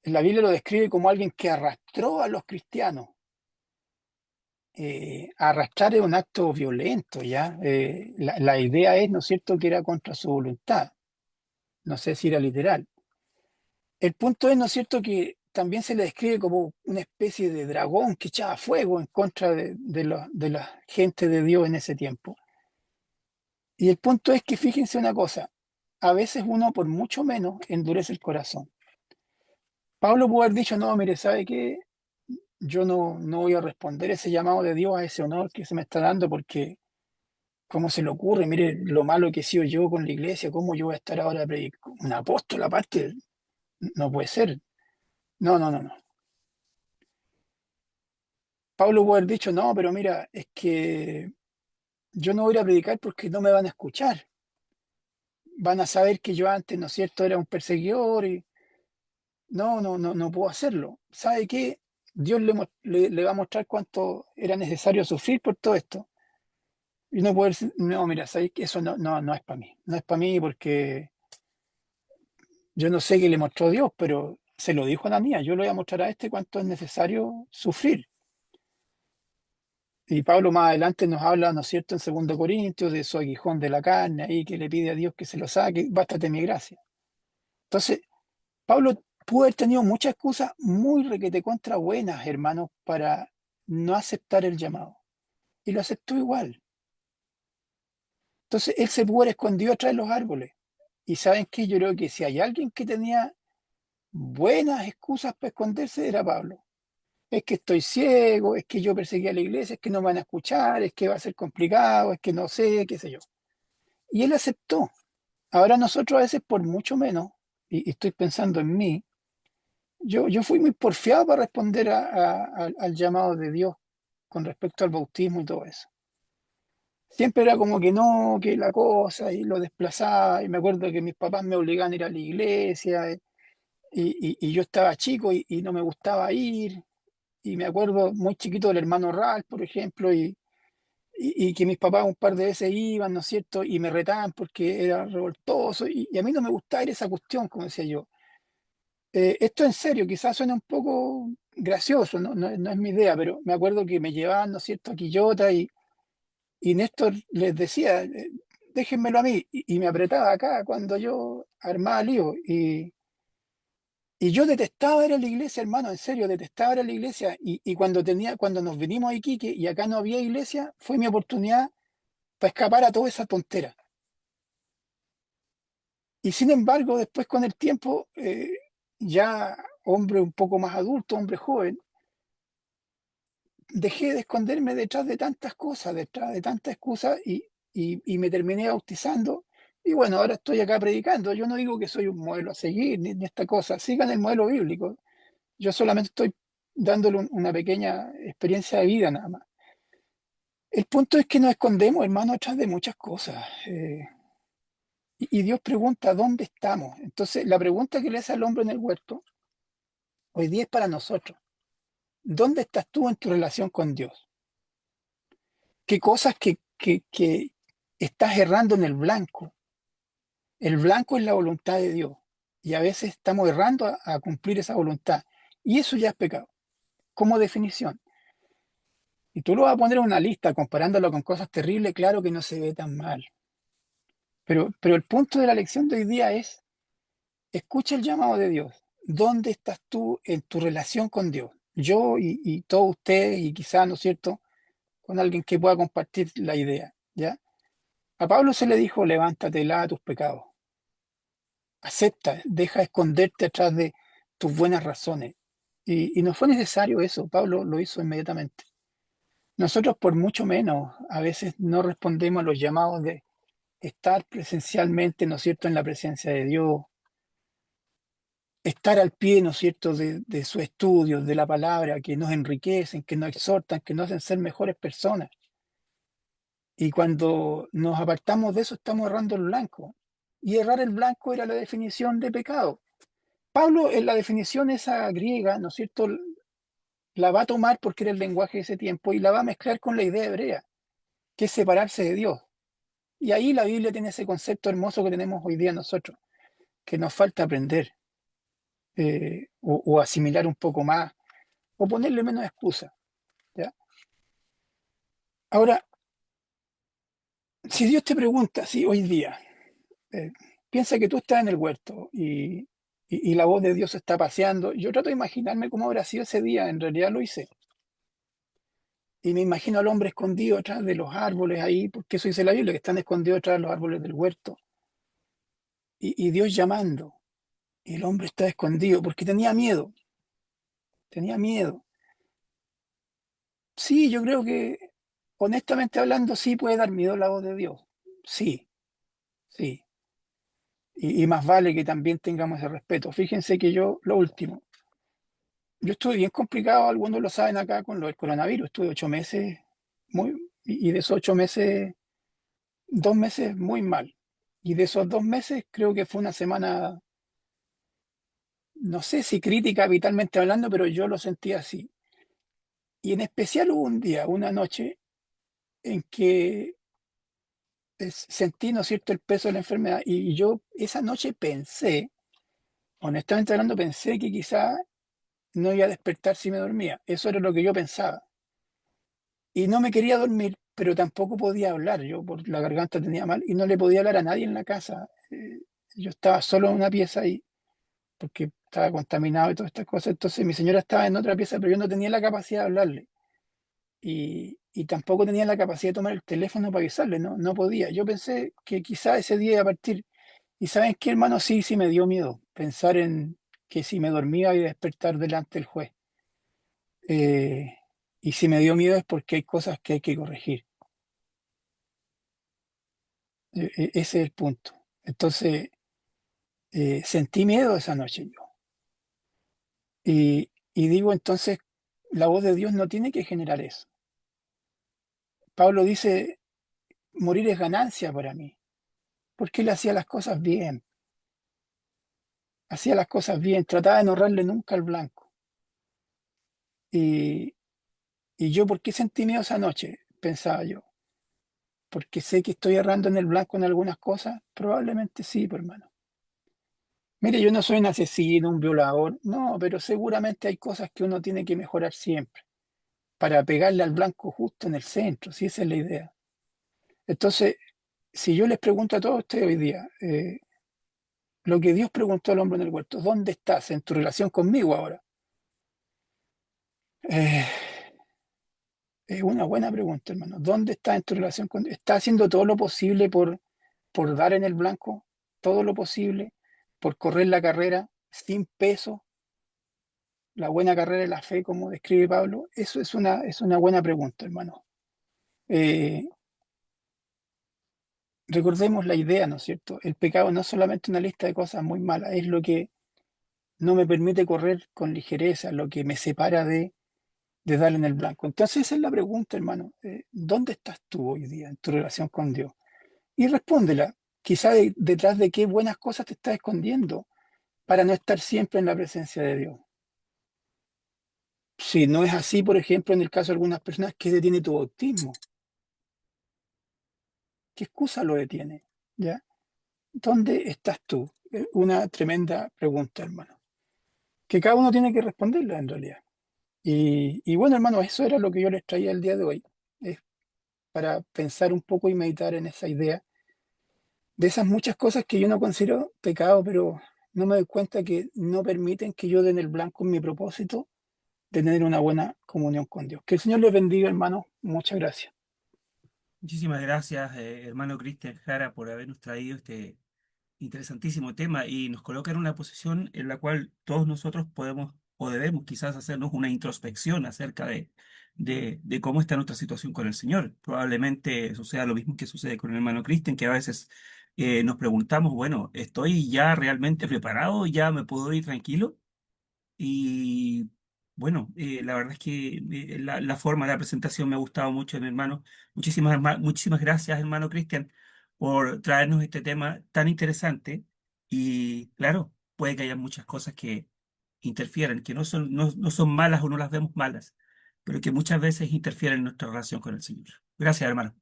La Biblia lo describe como alguien que arrastró a los cristianos. Arrastrar es un acto violento, ¿ya? La idea es, ¿no es cierto?, que era contra su voluntad. No sé si era literal. El punto es, ¿no es cierto?, que también se le describe como una especie de dragón que echaba fuego en contra de la gente de Dios en ese tiempo. Y el punto es que fíjense una cosa, a veces uno por mucho menos endurece el corazón. Pablo pudo haber dicho, no, mire, ¿sabe qué? Yo no voy a responder ese llamado de Dios, a ese honor que se me está dando, porque ¿cómo se le ocurre? Mire lo malo que he sido yo con la iglesia, ¿cómo yo voy a estar ahora un apóstol aparte? No puede ser. No, no, no, no. Pablo pudo haber dicho, no, pero mira, es que yo no voy a ir a predicar porque no me van a escuchar. Van a saber que yo antes, ¿no es cierto?, era un perseguidor y no puedo hacerlo. ¿Sabe qué? Dios le va a mostrar cuánto era necesario sufrir por todo esto. Y no poder decir, no, mira, ¿sabes qué? Eso no es para mí. No es para mí porque yo no sé qué le mostró Dios, pero se lo dijo a Ananías, yo le voy a mostrar a este cuánto es necesario sufrir. Y Pablo más adelante nos habla, ¿no es cierto?, en 2 Corintios, de su aguijón de la carne, ahí que le pide a Dios que se lo saque, bástate mi gracia. Entonces, Pablo pudo haber tenido muchas excusas muy requete contra buenas, hermanos, para no aceptar el llamado. Y lo aceptó igual. Entonces, él se pudo haber escondido atrás de los árboles. Y ¿saben qué? Yo creo que si hay alguien que tenía buenas excusas para esconderse, era Pablo. Es que estoy ciego, es que yo perseguí a la iglesia, es que no me van a escuchar, es que va a ser complicado, es que no sé, qué sé yo. Y él aceptó. Ahora nosotros a veces por mucho menos, y estoy pensando en mí, yo fui muy porfiado para responder al llamado de Dios con respecto al bautismo y todo eso. Siempre era como que no, que la cosa, y lo desplazaba, y me acuerdo que mis papás me obligaban a ir a la iglesia, y yo estaba chico y no me gustaba ir, y me acuerdo muy chiquito del hermano Ralph, por ejemplo, y que mis papás un par de veces iban, ¿no es cierto?, y me retaban porque era revoltoso, y a mí no me gustaba ir a esa cuestión, como decía yo. Esto en serio, quizás suene un poco gracioso, no es mi idea, pero me acuerdo que me llevaban, ¿no es cierto?, a Quillota y Néstor les decía, déjenmelo a mí, y me apretaba acá cuando yo armaba lío. Y yo detestaba ir a la iglesia, hermano, en serio, detestaba ir a la iglesia. Y cuando nos vinimos a Iquique y acá no había iglesia, fue mi oportunidad para escapar a toda esa tontera. Y sin embargo, después con el tiempo, ya hombre un poco más adulto, hombre joven, dejé de esconderme detrás de tantas cosas, detrás de tantas excusas y me terminé bautizando. Y bueno, ahora estoy acá predicando. Yo no digo que soy un modelo a seguir ni esta cosa. Sigan el modelo bíblico. Yo solamente estoy dándole una pequeña experiencia de vida nada más. El punto es que nos escondemos, hermano, atrás de muchas cosas. Y Dios pregunta, ¿dónde estamos? Entonces, la pregunta que le hace al hombre en el huerto, hoy día es para nosotros. ¿Dónde estás tú en tu relación con Dios? ¿Qué cosas que estás errando en el blanco? El blanco es la voluntad de Dios. Y a veces estamos errando a cumplir esa voluntad. Y eso ya es pecado, como definición. Y tú lo vas a poner en una lista comparándolo con cosas terribles, claro que no se ve tan mal. Pero el punto de la lección de hoy día es, escucha el llamado de Dios. ¿Dónde estás tú en tu relación con Dios? Yo y todos ustedes, y quizás, ¿no es cierto?, con alguien que pueda compartir la idea, ¿ya? A Pablo se le dijo, levántate, lava tus pecados. Acepta, deja de esconderte atrás de tus buenas razones. Y no fue necesario eso, Pablo lo hizo inmediatamente. Nosotros por mucho menos a veces no respondemos a los llamados de estar presencialmente, ¿no es cierto?, en la presencia de Dios, estar al pie, ¿no es cierto?, de su estudio, de la palabra, que nos enriquecen, que nos exhortan, que nos hacen ser mejores personas. Y cuando nos apartamos de eso, estamos errando el blanco. Y errar el blanco era la definición de pecado. Pablo, en la definición esa griega, ¿no es cierto?, la va a tomar porque era el lenguaje de ese tiempo y la va a mezclar con la idea hebrea, que es separarse de Dios. Y ahí la Biblia tiene ese concepto hermoso que tenemos hoy día nosotros, que nos falta aprender, o asimilar un poco más, o ponerle menos excusa, ¿ya? Ahora, si Dios te pregunta, si hoy día, eh, piensa que tú estás en el huerto y la voz de Dios está paseando, yo trato de imaginarme cómo habrá sido ese día, en realidad lo hice. Y me imagino al hombre escondido atrás de los árboles ahí, porque eso dice la Biblia, que están escondidos atrás de los árboles del huerto. Y Dios llamando. Y el hombre está escondido porque tenía miedo. Tenía miedo. Sí, yo creo que, honestamente hablando, sí puede dar miedo la voz de Dios. Sí, sí. Y más vale que también tengamos ese respeto. Fíjense que yo, lo último, yo estuve bien complicado, algunos lo saben acá con lo del coronavirus. Estuve 8 meses, y de esos 8 meses, 2 meses muy mal. Y de esos 2 meses, creo que fue una semana, no sé si crítica vitalmente hablando, pero yo lo sentí así. Y en especial hubo un día, una noche, en que sentí, ¿no es cierto?, el peso de la enfermedad. Y yo esa noche pensé, honestamente hablando, pensé que quizá no iba a despertar si me dormía. Eso era lo que yo pensaba. Y no me quería dormir, pero tampoco podía hablar. Yo por la garganta tenía mal y no le podía hablar a nadie en la casa. Yo estaba solo en una pieza y porque estaba contaminado y todas estas cosas. Entonces mi señora estaba en otra pieza, pero yo no tenía la capacidad de hablarle. Y tampoco tenía la capacidad de tomar el teléfono para avisarle, no, no podía. Yo pensé que quizá ese día iba a partir. Y ¿saben qué, hermano? Sí, sí me dio miedo pensar en que si me dormía iba a despertar delante del juez. Eh, y si me dio miedo es porque hay cosas que hay que corregir. Ese es el punto. Entonces, sentí miedo esa noche yo. Y digo, entonces, la voz de Dios no tiene que generar eso. Pablo dice, morir es ganancia para mí, porque él hacía las cosas bien, hacía las cosas bien, trataba de no errarle nunca al blanco. Y, y yo, ¿por qué sentí miedo esa noche? Pensaba yo. Porque sé que estoy errando en el blanco en algunas cosas. Probablemente sí, pues, hermano. Mire, yo no soy un asesino, un violador, no, pero seguramente hay cosas que uno tiene que mejorar siempre para pegarle al blanco justo en el centro, si esa es la idea. Entonces, si yo les pregunto a todos ustedes hoy día, lo que Dios preguntó al hombre en el huerto, ¿dónde estás en tu relación conmigo ahora? Eh, Es una buena pregunta, hermano. ¿Dónde está en tu relación con Dios? ¿Estás haciendo todo lo posible por dar en el blanco? ¿Todo lo posible por correr la carrera sin peso? la buena carrera de la fe, como describe Pablo? Eso es una buena pregunta, hermano. Eh, Recordemos la idea, ¿no es cierto? El pecado no es solamente una lista de cosas muy malas, es lo que no me permite correr con ligereza, lo que me separa de darle en el blanco. Entonces esa es la pregunta, hermano. ¿Dónde estás tú hoy día en tu relación con Dios? Y respóndela. Quizá detrás de qué buenas cosas te estás escondiendo para no estar siempre en la presencia de Dios. Si no es así, por ejemplo, en el caso de algunas personas, ¿qué detiene tu bautismo? ¿Qué excusa lo detiene? ¿Ya? ¿Dónde estás tú? Una tremenda pregunta, hermano, que cada uno tiene que responderla en realidad. Y bueno, hermano, eso era lo que yo les traía el día de hoy. Es para pensar un poco y meditar en esa idea de esas muchas cosas que yo no considero pecado, pero no me doy cuenta que no permiten que yo den el blanco en mi propósito de tener una buena comunión con Dios. Que el Señor les bendiga, hermano. Muchas gracias. Muchísimas gracias, hermano Cristian Jara, por habernos traído este interesantísimo tema y nos coloca en una posición en la cual todos nosotros podemos o debemos quizás hacernos una introspección acerca de cómo está nuestra situación con el Señor. Probablemente suceda lo mismo que sucede con el hermano Cristian, que a veces nos preguntamos, bueno, ¿estoy ya realmente preparado? ¿Ya me puedo ir tranquilo? Y bueno, la verdad es que la forma de la presentación me ha gustado mucho, mi hermano. Muchísimas gracias, hermano Cristian, por traernos este tema tan interesante. Y claro, puede que haya muchas cosas que interfieren, que no son malas o no las vemos malas, pero que muchas veces interfieren en nuestra relación con el Señor. Gracias, hermano.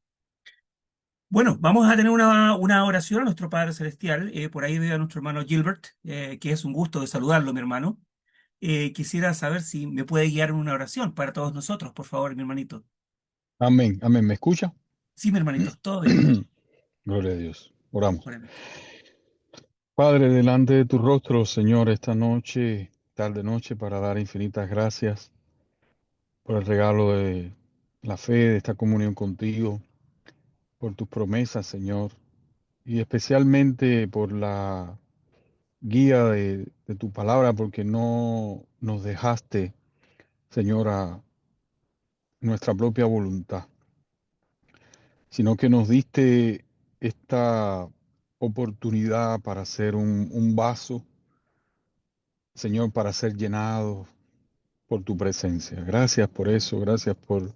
Bueno, vamos a tener una oración a nuestro Padre Celestial. Por ahí veo a nuestro hermano Gilbert, que es un gusto de saludarlo, mi hermano. Quisiera saber si me puede guiar en una oración para todos nosotros, por favor, mi hermanito. Amén, amén. ¿Me escucha? Sí, mi hermanito, todo bien. Gloria a Dios. Oramos. Oremos. Padre, delante de tu rostro, Señor, esta noche, tarde noche, para dar infinitas gracias por el regalo de la fe, de esta comunión contigo, por tus promesas, Señor, y especialmente por la guía de tu palabra, porque no nos dejaste, Señor, a nuestra propia voluntad, sino que nos diste esta oportunidad para ser un vaso, Señor, para ser llenado por tu presencia. Gracias por eso, gracias por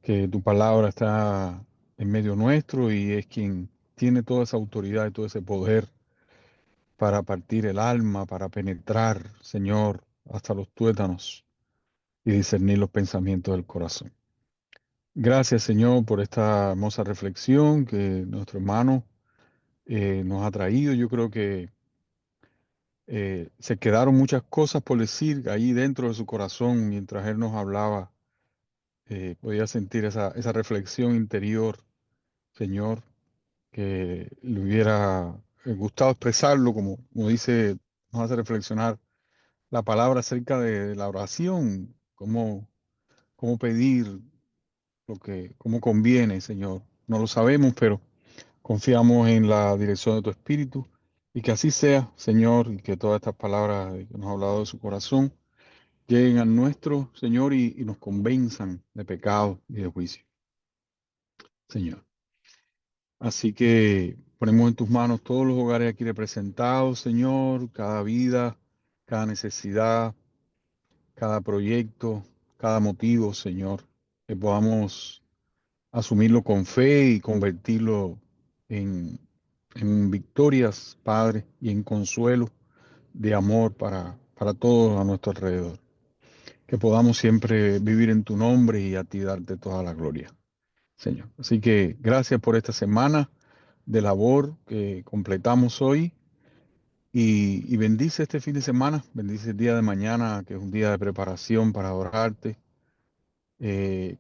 que tu palabra está en medio nuestro y es quien tiene toda esa autoridad y todo ese poder para partir el alma, para penetrar, Señor, hasta los tuétanos y discernir los pensamientos del corazón. Gracias, Señor, por esta hermosa reflexión que nuestro hermano nos ha traído. Yo creo que se quedaron muchas cosas por decir ahí dentro de su corazón mientras él nos hablaba. Podía sentir esa reflexión interior, Señor, que le hubiera gustado expresarlo, como dice, nos hace reflexionar la palabra acerca de la oración, cómo pedir cómo conviene, Señor. No lo sabemos, pero confiamos en la dirección de tu Espíritu y que así sea, Señor, y que todas estas palabras que nos ha hablado de su corazón lleguen al nuestro, Señor, y nos convenzan de pecado y de juicio, Señor. Así que ponemos en tus manos todos los hogares aquí representados, Señor, cada vida, cada necesidad, cada proyecto, cada motivo, Señor, que podamos asumirlo con fe y convertirlo en, en victorias, Padre, y en consuelo de amor para todos a nuestro alrededor. Que podamos siempre vivir en tu nombre y a ti darte toda la gloria, Señor. Así que gracias por esta semana de labor que completamos hoy y bendice este fin de semana, bendice el día de mañana, que es un día de preparación para adorarte. Eh,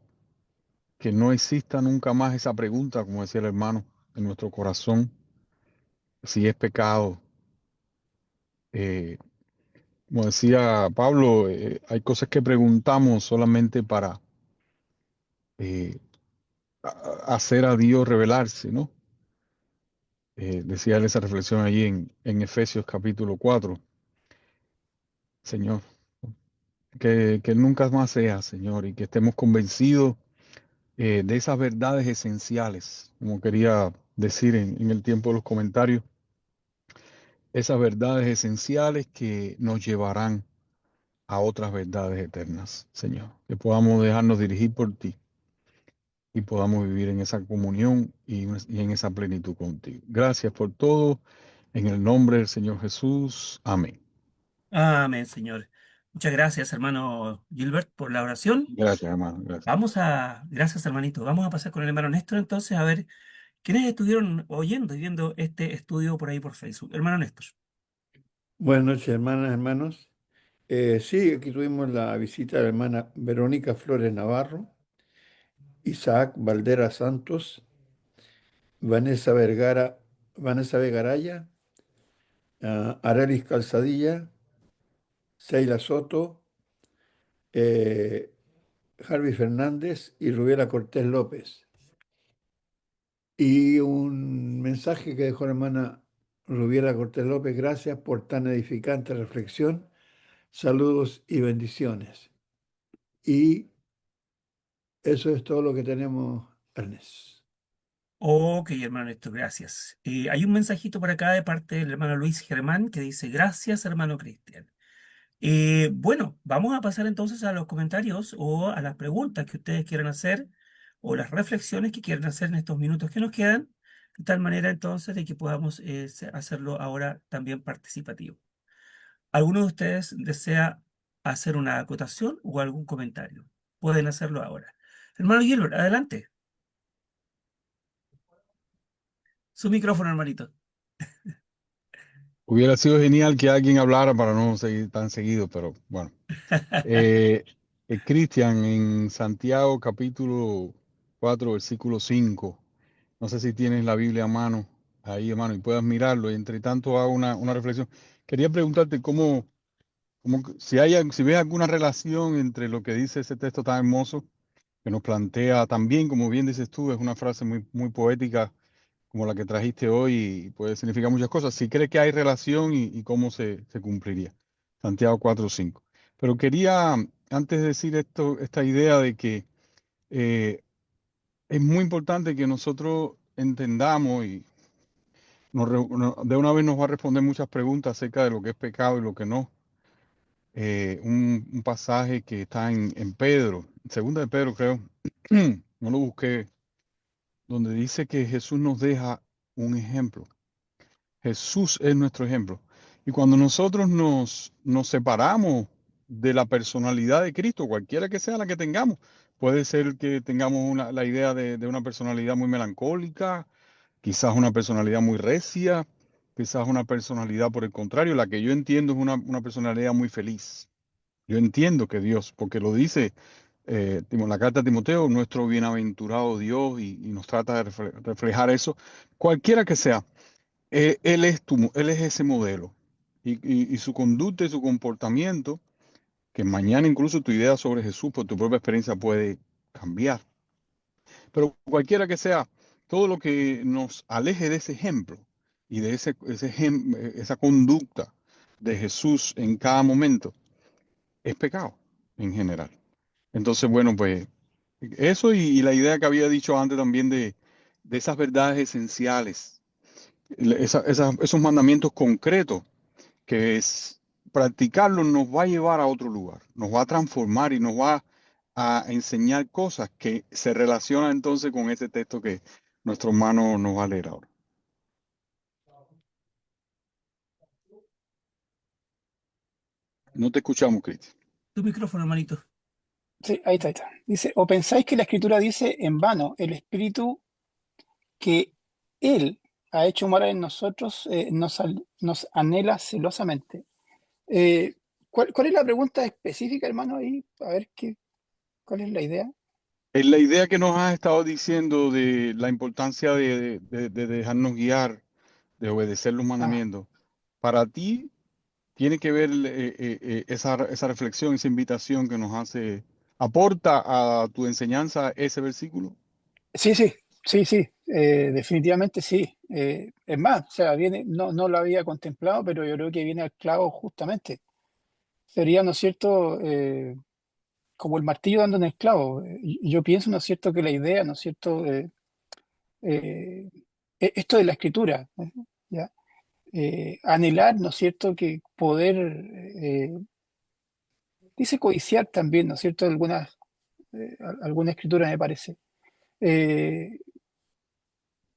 que no exista nunca más esa pregunta, como decía el hermano, en nuestro corazón, si es pecado. Eh, Como decía Pablo, hay cosas que preguntamos solamente para eh, hacer a Dios revelarse, ¿no? Decía él esa reflexión allí en Efesios capítulo 4. Señor, que nunca más sea, Señor, y que estemos convencidos de esas verdades esenciales, como quería decir en el tiempo de los comentarios, esas verdades esenciales que nos llevarán a otras verdades eternas, Señor, que podamos dejarnos dirigir por ti y podamos vivir en esa comunión y en esa plenitud contigo. Gracias por todo, en el nombre del Señor Jesús. Amén. Amén, Señor. Muchas gracias, hermano Gilbert, por la oración. Gracias, hermano. Gracias. Gracias, hermanito. Vamos a pasar con el hermano Néstor entonces a ver quiénes estuvieron oyendo y viendo este estudio por ahí por Facebook. Hermano Néstor. Buenas noches, hermanas, hermanos. Sí, aquí tuvimos la visita de la hermana Verónica Flores Navarro, Isaac Valdera Santos, Vanessa Vergara, Vanessa Vegaraya, Arelis Calzadilla, Seila Soto, eh, Harvey Fernández y Rubiela Cortés López. Y un mensaje que dejó la hermana Rubiela Cortés López: gracias por tan edificante reflexión, saludos y bendiciones. Y eso es todo lo que tenemos, Ernest. Ok, hermano Néstor, gracias. Hay un mensajito por acá de parte del hermano Luis Germán que dice, gracias, hermano Cristian. Bueno, vamos a pasar entonces a los comentarios o a las preguntas que ustedes quieran hacer o las reflexiones que quieran hacer en estos minutos que nos quedan, de tal manera entonces de que podamos hacerlo ahora también participativo. ¿Alguno de ustedes desea hacer una acotación o algún comentario? Pueden hacerlo ahora. Hermano Gilbert, adelante. Su micrófono, hermanito. Hubiera sido genial que alguien hablara para no seguir tan seguido, pero bueno. Eh, Cristian, en Santiago capítulo 4, versículo 5, no sé si tienes la Biblia a mano, ahí hermano, y puedas mirarlo, y entre tanto hago una reflexión. Quería preguntarte si ves alguna relación entre lo que dice ese texto tan hermoso, que nos plantea también, como bien dices tú, es una frase muy poética, como la que trajiste hoy, y puede significar muchas cosas. Si crees que hay relación y cómo se cumpliría. Santiago 4:5. Pero quería, antes de decir esto, esta idea de que eh, es muy importante que nosotros entendamos y de una vez nos va a responder muchas preguntas acerca de lo que es pecado y lo que no. Un pasaje que está en Pedro, segunda de Pedro creo, no lo busqué, donde dice que Jesús nos deja un ejemplo. Jesús es nuestro ejemplo. Y cuando nosotros nos separamos de la personalidad de Cristo, cualquiera que sea la que tengamos, puede ser que tengamos la idea de una personalidad muy melancólica, quizás una personalidad muy recia, quizás una personalidad por el contrario, la que yo entiendo es una personalidad muy feliz. Yo entiendo que Dios, porque lo dice la carta a Timoteo, nuestro bienaventurado Dios, y nos trata de reflejar eso, cualquiera que sea. Él es ese modelo. Y su conducta y su comportamiento, que mañana incluso tu idea sobre Jesús por tu propia experiencia puede cambiar. Pero cualquiera que sea, todo lo que nos aleje de ese ejemplo y de esa conducta de Jesús en cada momento, es pecado en general. Entonces, bueno, pues eso y la idea que había dicho antes también de esas verdades esenciales, esos mandamientos concretos que es practicarlo nos va a llevar a otro lugar, nos va a transformar y nos va a enseñar cosas que se relacionan entonces con ese texto que nuestro hermano nos va a leer ahora. No te escuchamos, Cristian. Tu micrófono, hermanito. Sí, ahí está, ahí está. Dice, ¿o pensáis que la Escritura dice en vano el Espíritu que Él ha hecho morar en nosotros nos anhela celosamente? ¿Cuál es la pregunta específica, hermano? Ahí, a ver cuál es la idea. En la idea que nos has estado diciendo de la importancia de dejarnos guiar, de obedecer los Ah, mandamientos, para ti tiene que ver esa reflexión, esa invitación que nos hace, aporta a tu enseñanza ese versículo. sí, sí, sí, sí, definitivamente sí. Es más, o sea, no lo había contemplado, pero yo creo que viene al clavo justamente. sería, ¿no es cierto?, como el martillo dando en el clavo. Y yo pienso, ¿no es cierto?, que la idea, ¿no es cierto?, eh, esto de la escritura, ¿ya? Anhelar, ¿no es cierto?, que poder, dice codiciar también, ¿no es cierto?, alguna escritura me parece. Eh,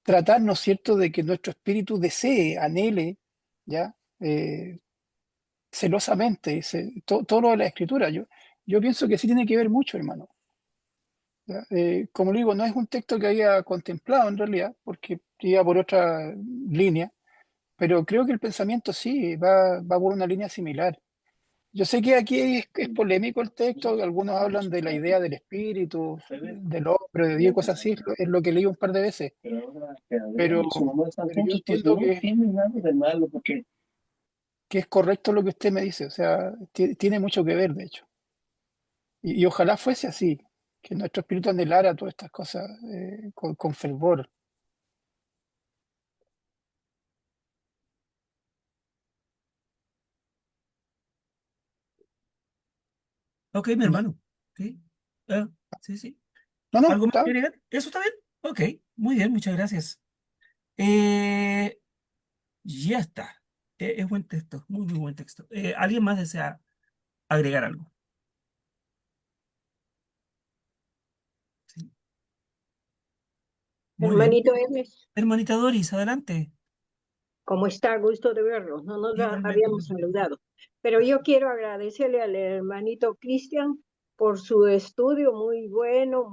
Tratar, ¿no es cierto?, de que nuestro espíritu desee, anhele, ¿ya? Celosamente, todo lo de la escritura. Yo pienso que sí tiene que ver mucho, hermano. ¿Ya? Como le digo, no es un texto que haya contemplado en realidad, porque iba por otra línea, pero creo que el pensamiento sí va por una línea similar. Yo sé que aquí es polémico el texto, algunos hablan de la idea del espíritu, del hombre, de Dios, cosas así, es lo que leí un par de veces, pero, pero yo entiendo que es correcto lo que usted me dice, o sea, tiene mucho que ver, de hecho. Y ojalá fuese así, que nuestro espíritu anhelara todas estas cosas con fervor. Ok, mi hermano. Sí, sí, sí. No, no, ¿Algo más que está. agregar? ¿Eso está bien? Ok, muy bien, muchas gracias. Eh, ya está. Es buen texto, muy, muy buen texto. ¿Alguien más desea agregar algo? Sí, muy bien. Hermanito Ernest, Hermanita Doris, adelante. ¿cómo está? Gusto de verlo. No nos Igualmente. habíamos saludado. Pero yo quiero agradecerle al hermanito Cristian por su estudio muy bueno,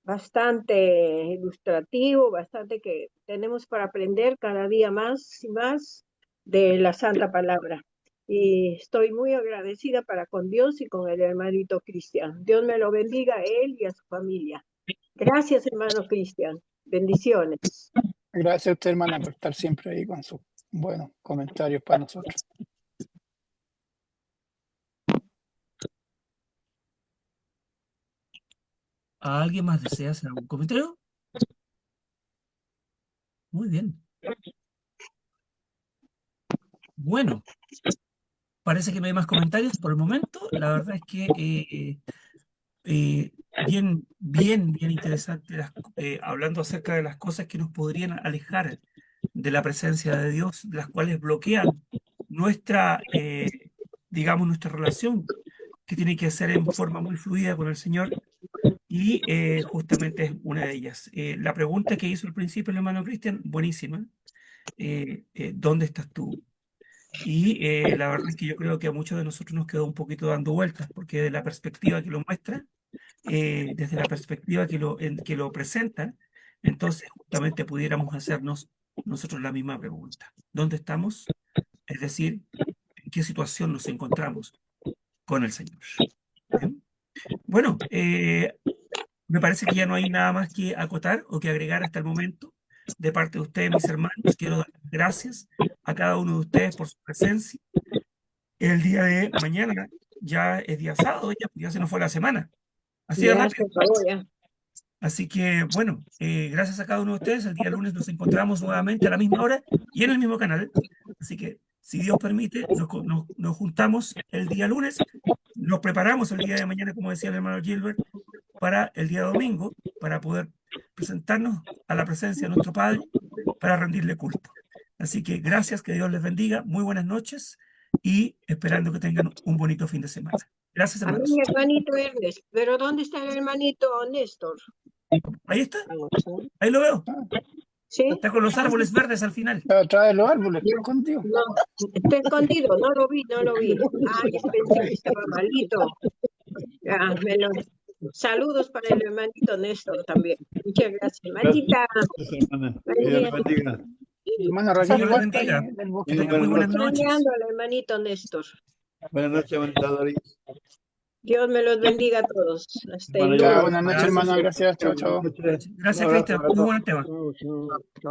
bastante ilustrativo, bastante que tenemos para aprender cada día más y más de la Santa Palabra. Y estoy muy agradecida para con Dios y con el hermanito Cristian. Dios me lo bendiga a él y a su familia. Gracias, hermano Cristian. Bendiciones. Gracias a usted, hermana, por estar siempre ahí con sus buenos comentarios para nosotros. ¿Alguien más desea hacer algún comentario? Muy bien. Bueno, parece que no hay más comentarios por el momento. La verdad es que bien, bien, bien interesante hablando acerca de las cosas que nos podrían alejar de la presencia de Dios, las cuales bloquean nuestra, digamos, nuestra relación, que tiene que ser en forma muy fluida con el Señor, y justamente es una de ellas. La pregunta que hizo al principio el hermano Cristian, buenísima. ¿Dónde estás tú? Y la verdad es que yo creo que a muchos de nosotros nos quedó un poquito dando vueltas, porque de la perspectiva que lo muestra, desde la perspectiva que lo presenta, entonces justamente pudiéramos hacernos nosotros la misma pregunta. ¿Dónde estamos? Es decir, ¿en qué situación nos encontramos con el Señor? Bien. Bueno, me parece que ya no hay nada más que acotar o que agregar hasta el momento. De parte de ustedes, mis hermanos, quiero dar las gracias a cada uno de ustedes por su presencia. El día de mañana ya es día sábado, ya se nos fue la semana. Así de Ya se rápido. acabó ya. Así que, bueno, gracias a cada uno de ustedes. El día lunes nos encontramos nuevamente a la misma hora y en el mismo canal. Así que, si Dios permite, nos juntamos el día lunes. Nos preparamos el día de mañana, como decía el hermano Gilbert, para el día domingo, para poder presentarnos a la presencia de nuestro Padre, para rendirle culto. Así que gracias, que Dios les bendiga. Muy buenas noches y esperando que tengan un bonito fin de semana. Gracias, A mí, hermanos. hermanito Ernest. Pero ¿dónde está el hermanito Néstor? Ahí está, Vamos, ¿eh? ahí lo veo. ¿Sí? Está con los árboles verdes al final. Está atrás de los árboles, Yo, está escondido. no, está escondido, no lo vi. Ay, pensé que estaba malito. Ah, saludos para el hermanito Néstor también. Muchas gracias. Matita, Gracias, hermana. buen Dios día. le bendiga. Hermana El Raquel Señor les igual está ahí bendiga. en el Que bosque tengan también. muy buenas Está noches. extrañando al hermanito Néstor. Buenas noches, hermanita Doris. Dios me los bendiga a todos. Hasta Hermano el Ya, Gilbert, lunes. buenas noches, Gracias. hermana. Gracias. Chao, buenas chao. noches. Un Gracias, abrazo Cristian. para Muy todos. buen tema.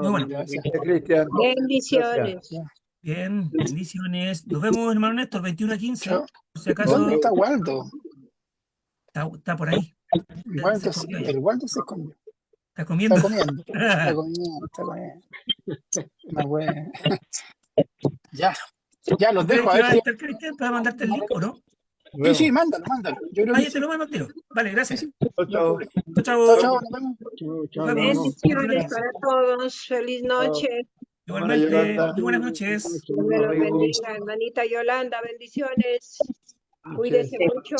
Muy bueno. Gracias. Cristian. Gracias. Bendiciones. Ya, Bien, bendiciones. Nos vemos, hermano Néstor, 21 a 15. chao. Por si ¿Dónde acaso está Waldo? está por ahí. Se Waldo, escondió ahí. el Waldo se escondió. Está Está comiendo. comiendo. Está comiendo. Está comiendo. Una buena. Ya. Ya los ¿Puedes dejo, a ver si... activar el Cristian para mandarte el link o no? Sí, sí, mándalo. Yo creo Ah, que ya sí. te lo mando, tío. Vale, Sí, gracias. sí, Chao, no hay chao. problema. Chao, Chao, chao. nos vemos. Nos vemos. Bendiciones Gracias. para todos. Feliz noche. Hermana Igualmente, Yolanda. muy buenas noches. Dios me los Amigo. bendiga. Hermanita Yolanda, bendiciones. Noches. Cuídese mucho.